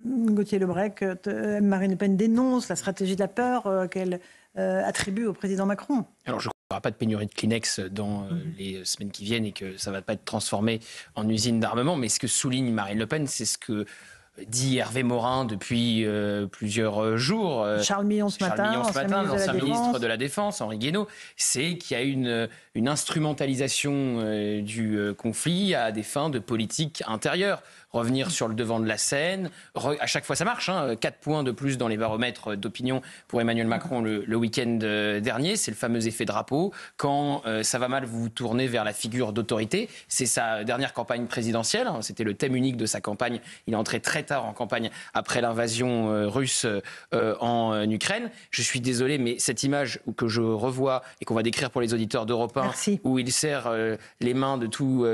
Gauthier Lebret, Marine Le Pen dénonce la stratégie de la peur qu'elle attribue au président Macron. Alors je crois qu'il n'y aura pas de pénurie de Kleenex dans les semaines qui viennent et que ça ne va pas être transformé en usine d'armement. Mais ce que souligne Marine Le Pen, c'est ce que dit Hervé Morin depuis plusieurs jours. Charles Millon ce matin, l'ancien ministre de la Défense, Henri Guénaud, c'est qu'il y a une instrumentalisation du conflit à des fins de politique intérieure. Revenir sur le devant de la scène. À chaque fois, ça marche. 4 points de plus dans les baromètres d'opinion pour Emmanuel Macron le week-end dernier. C'est le fameux effet drapeau. Quand ça va mal, vous vous tournez vers la figure d'autorité. C'est sa dernière campagne présidentielle. C'était le thème unique de sa campagne. Il est entré très tard en campagne après l'invasion russe en Ukraine. Je suis désolé, mais cette image que je revois et qu'on va décrire pour les auditeurs d'Europe 1, où il serre les mains de tous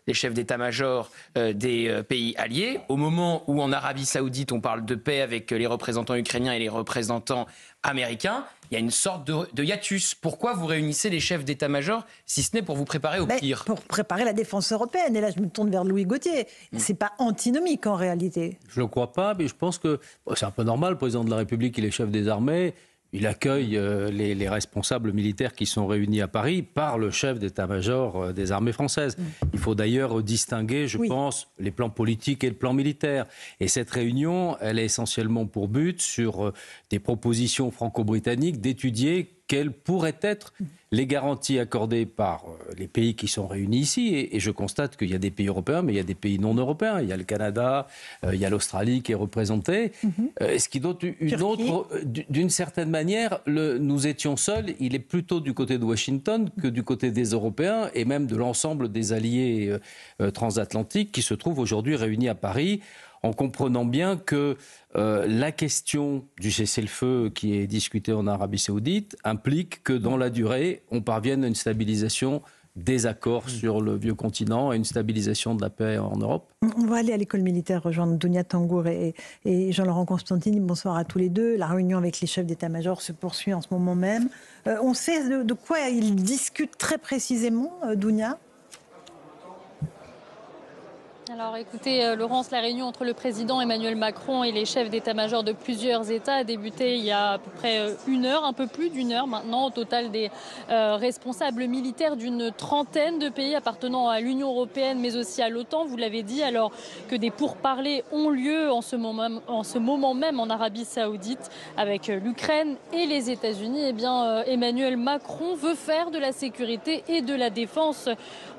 les chefs d'état-major des pays alliés, au moment où en Arabie Saoudite on parle de paix avec les représentants ukrainiens et les représentants américains, il y a une sorte de hiatus. Pourquoi vous réunissez les chefs d'état-major si ce n'est pour vous préparer au pire ? Pour préparer la défense européenne. Et là, je me tourne vers Louis Gauthier. C'est pas antinomique en réalité. Je ne le crois pas, mais je pense que c'est un peu normal. Le président de la République, il est chef des armées. Il accueille les responsables militaires qui sont réunis à Paris par le chef d'état-major des armées françaises. Il faut d'ailleurs distinguer, je pense, les plans politiques et le plan militaire. Et cette réunion, elle est essentiellement pour but, sur des propositions franco-britanniques, d'étudier quelles pourraient être les garanties accordées par les pays qui sont réunis ici. Et je constate qu'il y a des pays européens, mais il y a des pays non européens. Il y a le Canada, il y a l'Australie qui est représentée. Ce qui donne d'une certaine manière, nous étions seuls. Il est plutôt du côté de Washington que du côté des Européens et même de l'ensemble des alliés transatlantiques qui se trouvent aujourd'hui réunis à Paris, en comprenant bien que la question du cessez-le-feu qui est discutée en Arabie Saoudite implique que dans la durée, on parvienne à une stabilisation des accords sur le vieux continent et une stabilisation de la paix en Europe. On va aller à l'école militaire rejoindre Dounia Tangour et Jean-Laurent Constantini. Bonsoir à tous les deux. La réunion avec les chefs d'état-major se poursuit en ce moment même. On sait de quoi ils discutent très précisément, Dounia ? Alors écoutez, Laurence, la réunion entre le président Emmanuel Macron et les chefs d'état-major de plusieurs États a débuté il y a à peu près une heure, un peu plus d'une heure maintenant. Au total, des responsables militaires d'une trentaine de pays appartenant à l'Union européenne, mais aussi à l'OTAN, vous l'avez dit, alors que des pourparlers ont lieu en ce moment même en Arabie Saoudite avec l'Ukraine et les États-Unis. Eh bien, Emmanuel Macron veut faire de la sécurité et de la défense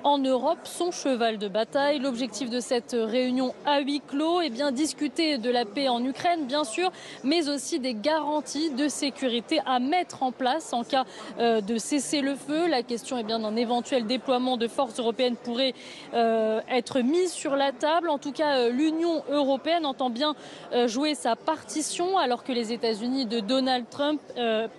en Europe son cheval de bataille. L'objectif de cette réunion à huis clos, discuter de la paix en Ukraine, bien sûr, mais aussi des garanties de sécurité à mettre en place en cas de cessez-le-feu. La question d'un éventuel déploiement de forces européennes pourrait être mise sur la table. En tout cas, l'Union européenne entend bien jouer sa partition, alors que les États-Unis de Donald Trump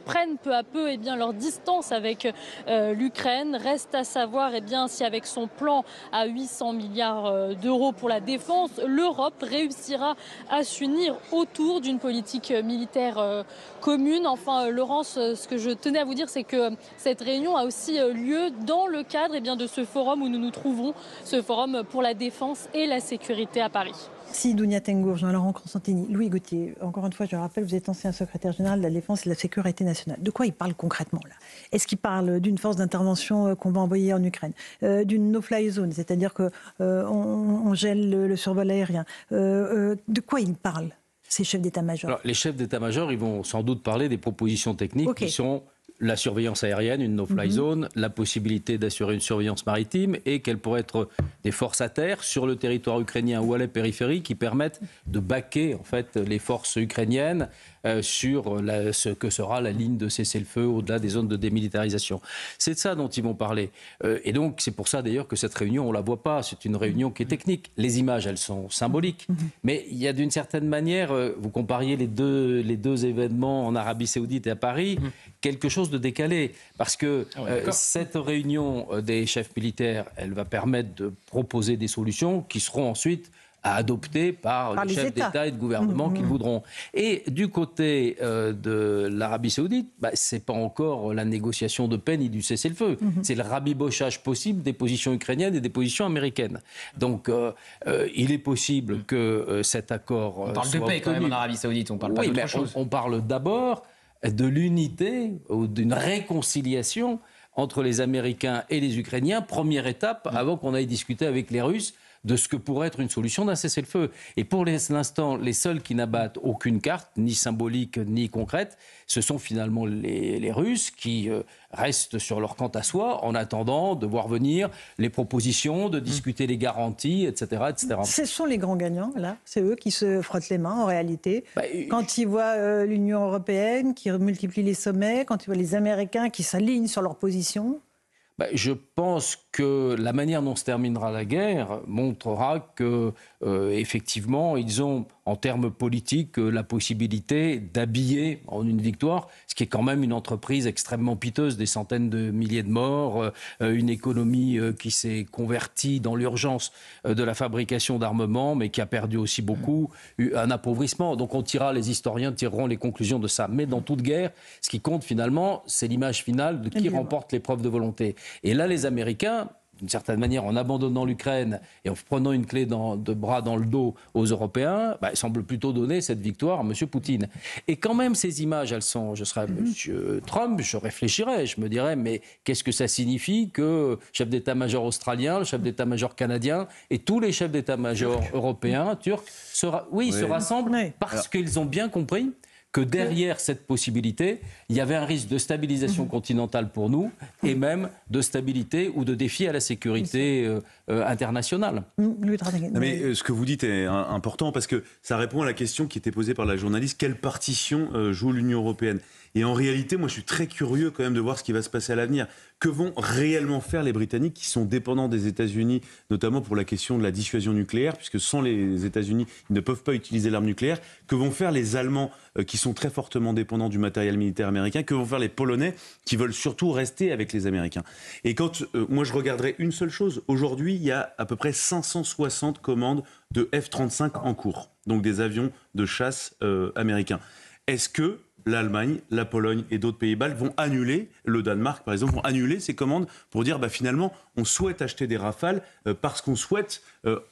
prennent peu à peu leur distance avec l'Ukraine. Reste à savoir si avec son plan à 800 milliards d'euros pour la défense, l'Europe réussira à s'unir autour d'une politique militaire commune. Enfin, Laurence, ce que je tenais à vous dire, c'est que cette réunion a aussi lieu dans le cadre de ce forum où nous nous trouvons, ce forum pour la défense et la sécurité à Paris. Merci Dounia Tangour, Jean-Laurent Constantini. Louis Gauthier, encore une fois, je le rappelle, vous êtes ancien secrétaire général de la Défense et de la Sécurité nationale. De quoi il parle concrètement là ? Est-ce qu'il parle d'une force d'intervention qu'on va envoyer en Ukraine, d'une no-fly zone, c'est-à-dire qu'on gèle le survol aérien ? De quoi il parle, ces chefs d'état-major ? Alors, les chefs d'état-major, ils vont sans doute parler des propositions techniques qui sont la surveillance aérienne, une no-fly zone, la possibilité d'assurer une surveillance maritime et quelles pourraient être des forces à terre sur le territoire ukrainien ou à la périphérie qui permettent de baquer en fait les forces ukrainiennes sur ce que sera la ligne de cessez-le-feu au-delà des zones de démilitarisation. C'est de ça dont ils vont parler. Et donc c'est pour ça d'ailleurs que cette réunion, on ne la voit pas, c'est une réunion qui est technique. Les images, elles sont symboliques. Mais il y a d'une certaine manière, vous compariez les deux événements en Arabie Saoudite et à Paris, quelque chose de décalé. Parce que cette réunion des chefs militaires, elle va permettre de proposer des solutions qui seront ensuite à adopter par les chefs d'État et de gouvernement qu'ils voudront. Et du côté de l'Arabie Saoudite, c'est pas encore la négociation de paix ni du cessez-le-feu. C'est le rabibochage possible des positions ukrainiennes et des positions américaines. Donc, il est possible que cet accord on parle de paix quand même en Arabie Saoudite, on parle pas d'autre chose. On parle d'abord de l'unité ou d'une réconciliation entre les Américains et les Ukrainiens, première étape avant qu'on aille discuter avec les Russes de ce que pourrait être une solution d'un cessez-le-feu. Et pour l'instant, les seuls qui n'abattent aucune carte, ni symbolique ni concrète, ce sont finalement les Russes qui restent sur leur quant à soi en attendant de voir venir les propositions, de discuter les garanties, etc., etc. Ce sont les grands gagnants, là. C'est eux qui se frottent les mains, en réalité. Quand ils voient l'Union européenne qui multiplie les sommets, quand ils voient les Américains qui s'alignent sur leur position... Je pense que la manière dont se terminera la guerre montrera que, effectivement, ils ont, en termes politiques, la possibilité d'habiller en une victoire, ce qui est quand même une entreprise extrêmement piteuse, des centaines de milliers de morts, une économie qui s'est convertie dans l'urgence de la fabrication d'armements, mais qui a perdu aussi beaucoup, un appauvrissement. Donc les historiens tireront les conclusions de ça. Mais dans toute guerre, ce qui compte finalement, c'est l'image finale de qui remporte l'épreuve de volonté. Et là, les Américains, d'une certaine manière, en abandonnant l'Ukraine et en prenant une clé de bras dans le dos aux Européens, semblent plutôt donner cette victoire à M. Poutine. Et quand même, ces images, elles sont... Je serais M. Trump, je réfléchirais, je me dirais, mais qu'est-ce que ça signifie que le chef d'état-major australien, le chef d'état-major canadien et tous les chefs d'état-major européens, turcs, se rassemblent parce qu'ils ont bien compris que derrière cette possibilité, il y avait un risque de stabilisation continentale pour nous et même de stabilité ou de défi à la sécurité internationale. Mais ce que vous dites est important parce que ça répond à la question qui était posée par la journaliste, quelle partition joue l'Union européenne ? Et en réalité, moi je suis très curieux quand même de voir ce qui va se passer à l'avenir. Que vont réellement faire les Britanniques qui sont dépendants des États-Unis, notamment pour la question de la dissuasion nucléaire, puisque sans les États-Unis, ils ne peuvent pas utiliser l'arme nucléaire. Que vont faire les Allemands qui sont très fortement dépendants du matériel militaire américain? Que vont faire les Polonais qui veulent surtout rester avec les Américains? Et quand moi je regarderais une seule chose, aujourd'hui il y a à peu près 560 commandes de F-35 en cours, donc des avions de chasse américains. Est-ce que l'Allemagne, la Pologne et d'autres pays baltes vont annuler, le Danemark par exemple, vont annuler ces commandes pour dire finalement on souhaite acheter des Rafales parce qu'on souhaite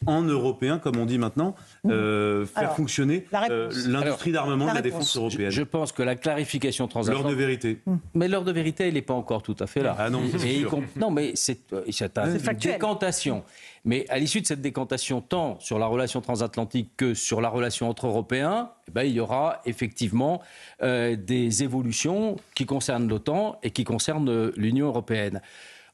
en européen, comme on dit maintenant, faire fonctionner l'industrie d'armement de la défense européenne. Je pense que la clarification transatlantique... L'heure de vérité. Mais l'heure de vérité, elle n'est pas encore tout à fait là. Ah non, c'est sûr. Non, mais c'est une décantation. Mais à l'issue de cette décantation, tant sur la relation transatlantique que sur la relation entre Européens, il y aura effectivement des évolutions qui concernent l'OTAN et qui concernent l'Union européenne.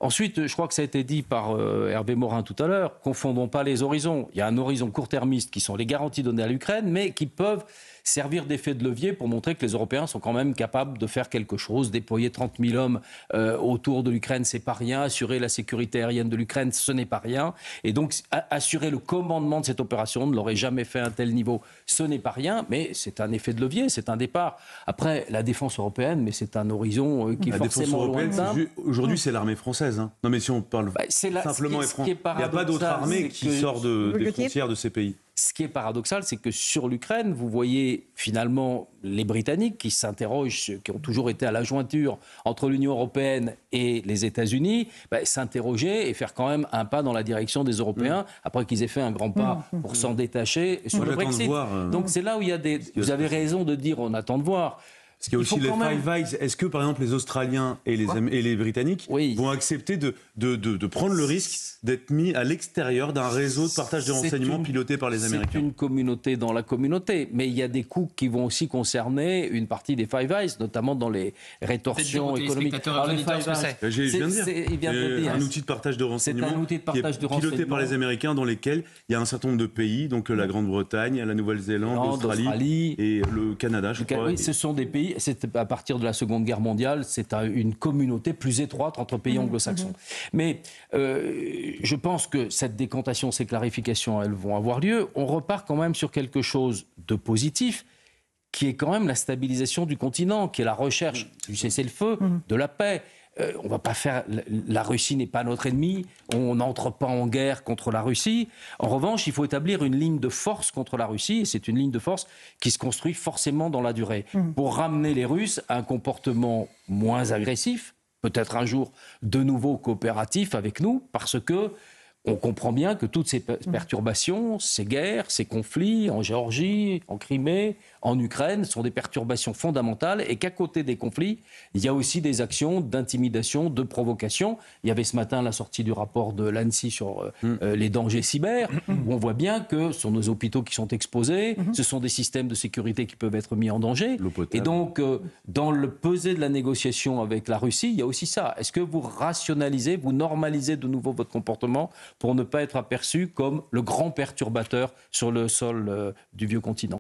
Ensuite, je crois que ça a été dit par Hervé Morin tout à l'heure, confondons pas les horizons. Il y a un horizon court-termiste qui sont les garanties données à l'Ukraine, mais qui peuvent servir d'effet de levier pour montrer que les Européens sont quand même capables de faire quelque chose. Déployer 30 000 hommes autour de l'Ukraine, c'est pas rien. Assurer la sécurité aérienne de l'Ukraine, ce n'est pas rien. Et donc, assurer le commandement de cette opération, on ne l'aurait jamais fait à un tel niveau, ce n'est pas rien, mais c'est un effet de levier, c'est un départ. Après, la défense européenne, mais c'est un horizon qui est forcément lointain. Aujourd'hui, c'est l'armée française. Hein. Non, mais si on parle simplement et franc, il n'y a pas d'autre armée qui sort des frontières de ces pays. Ce qui est paradoxal, c'est que sur l'Ukraine, vous voyez finalement les Britanniques qui s'interrogent, qui ont toujours été à la jointure entre l'Union européenne et les États-Unis, s'interroger et faire quand même un pas dans la direction des Européens, après qu'ils aient fait un grand pas pour s'en détacher sur le Brexit. Donc c'est là où il y a des... Vous avez raison de dire on attend de voir. Parce qu'il y a aussi les Five Eyes. Est-ce que, par exemple, les Australiens et les Britanniques vont accepter de prendre le risque d'être mis à l'extérieur d'un réseau de partage de renseignements piloté par les Américains? C'est une communauté dans la communauté, mais il y a des coups qui vont aussi concerner une partie des Five Eyes, notamment dans les rétorsions économiques. Je viens de dire. Un outil de partage de renseignements qui est piloté par les Américains, dans lesquels il y a un certain nombre de pays, donc la Grande-Bretagne, la Nouvelle-Zélande, l'Australie et le Canada, je crois. Oui, ce sont des pays... C'est à partir de la Seconde Guerre mondiale, c'est une communauté plus étroite entre pays anglo-saxons. Mais je pense que cette décantation, ces clarifications, elles vont avoir lieu. On repart quand même sur quelque chose de positif, qui est quand même la stabilisation du continent, qui est la recherche du cessez-le-feu, de la paix. on va pas faire. La Russie n'est pas notre ennemi. On n'entre pas en guerre contre la Russie. En revanche, il faut établir une ligne de force contre la Russie. Et c'est une ligne de force qui se construit forcément dans la durée pour ramener les Russes à un comportement moins agressif, peut-être un jour de nouveau coopératif avec nous, parce que on comprend bien que toutes ces perturbations, ces guerres, ces conflits en Géorgie, en Crimée, en Ukraine, sont des perturbations fondamentales et qu'à côté des conflits, il y a aussi des actions d'intimidation, de provocation. Il y avait ce matin la sortie du rapport de l'ANSSI sur les dangers cyber, où on voit bien que ce sont nos hôpitaux qui sont exposés, ce sont des systèmes de sécurité qui peuvent être mis en danger. Et donc, dans le pesé de la négociation avec la Russie, il y a aussi ça. Est-ce que vous rationalisez, vous normalisez de nouveau votre comportement pour ne pas être aperçu comme le grand perturbateur sur le sol du vieux continent?